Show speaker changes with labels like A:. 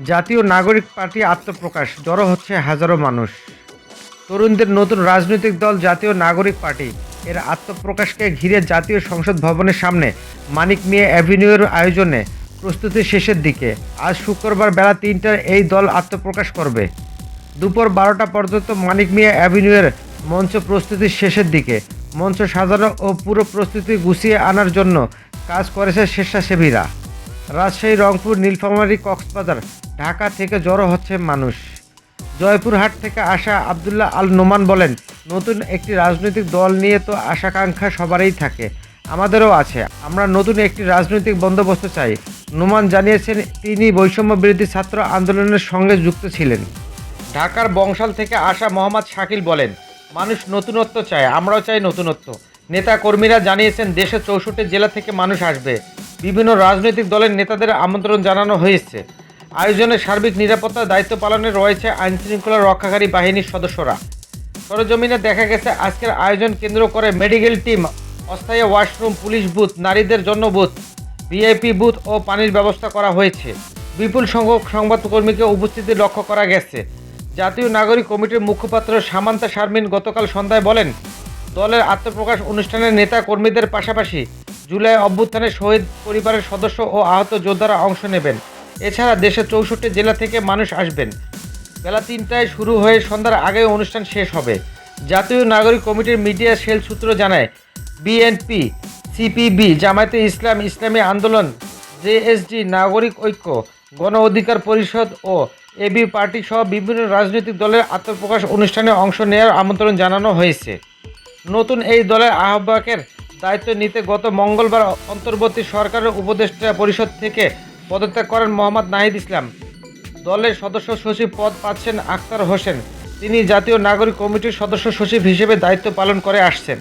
A: জাতীয় নাগরিক পার্টি আত্মপ্রকাশ, জড়ো হচ্ছে হাজারো মানুষ। তরুণদের নতুন রাজনৈতিক দল জাতীয় নাগরিক পার্টি এর আত্মপ্রকাশকে ঘিরে জাতীয় সংসদ ভবনের সামনে মানিক মিয়া অ্যাভিনিউয়ের আয়োজনে প্রস্তুতি শেষের দিকে। আজ শুক্রবার বেলা ৩টায় এই দল আত্মপ্রকাশ করবে। দুপুর ১২টা পর্যন্ত মানিক মিয়া অ্যাভিনিউয়ের মঞ্চ প্রস্তুতির শেষের দিকে। মঞ্চ সাজানো ও পুরো প্রস্তুতি গুছিয়ে আনার জন্য কাজ করেছে স্বেচ্ছাসেবীরা। রাজশাহী, রংপুর, নীলফামারী, কক্সবাজার, ঢাকা থেকে জড়ো হচ্ছে মানুষ। জয়পুরহাট থেকে আসা আবদুল্লাহ আল নোমান বলেন, নতুন একটি রাজনৈতিক দল নিয়ে তো আশাকাঙ্ক্ষা সবারই থাকে, আমাদেরও আছে। আমরা নতুন একটি রাজনৈতিক বন্দোবস্ত চাই। নোমান জানিয়েছেন তিনি বৈষম্য বিরোধী ছাত্র আন্দোলনের সঙ্গে যুক্ত ছিলেন। ঢাকার বংশাল থেকে আসা মোহাম্মদ শাকিল বলেন, মানুষ নতুনত্ব চায়, আমরাও চাই নতুনত্ব। নেতা কর্মীরা জানিয়েছেন দেশের ৬৪ জেলা থেকে মানুষ আসবে। বিভিন্ন রাজনৈতিক দলের নেতাদের আমন্ত্রণ জানানো হয়েছে। আয়োজনে সার্বিক নিরাপত্তার দায়িত্ব পালনে রয়েছে আইনশৃঙ্খলা রক্ষাকারী বাহিনীর সদস্যরা। সরজমিনে দেখা গেছে আজকের আয়োজন কেন্দ্র করে মেডিকেল টিম, অস্থায়ী ওয়াশরুম, পুলিশ বুথ, নারীদের জন্য বুথ, ভিআইপি বুথ ও পানির ব্যবস্থা করা হয়েছে। বিপুল সংখ্যক সংবাদকর্মীকে উপস্থিতি লক্ষ্য করা গেছে। জাতীয় নাগরিক কমিটির মুখপাত্র সামান্তা শারমিন গতকাল সন্ধ্যায় বলেন, দলের আত্মপ্রকাশ অনুষ্ঠানে নেতা কর্মীদের পাশাপাশি জুলাই অভ্যুত্থানের শহীদ পরিবারের সদস্য ও আহত যোদ্ধারা অংশ নেবেন। এছাড়া দেশের ৬৪ জেলা থেকে মানুষ আসবেন। বেলা ৩টায় শুরু হয়ে সন্ধ্যার আগে অনুষ্ঠান শেষ হবে। জাতীয় নাগরিক কমিটির মিডিয়া সেল সূত্র জানায়, বিএনপি, সিপিবি, জামায়াতে ইসলাম, ইসলামী আন্দোলন, জেএসডি, নাগরিক ঐক্য, গণ অধিকার পরিষদ ও এবি পার্টি সহ বিভিন্ন রাজনৈতিক দলের আত্মপ্রকাশ অনুষ্ঠানে অংশ নেওয়ার আমন্ত্রণ জানানো হয়েছে। নতুন এই দলের আহ্বায়কের দায়িত্ব নিতে গত মঙ্গলবার অন্তর্বর্তী সরকারের উপদেষ্টা পরিষদ থেকে পদত্যাগ করেন মোহাম্মদ নাহিদ ইসলাম। দলের সদস্য সচিব পদ পাচ্ছেন আখতার হোসেন। তিনি জাতীয় নাগরিক কমিটির সদস্য সচিব হিসেবে দায়িত্ব পালন করে আসছেন।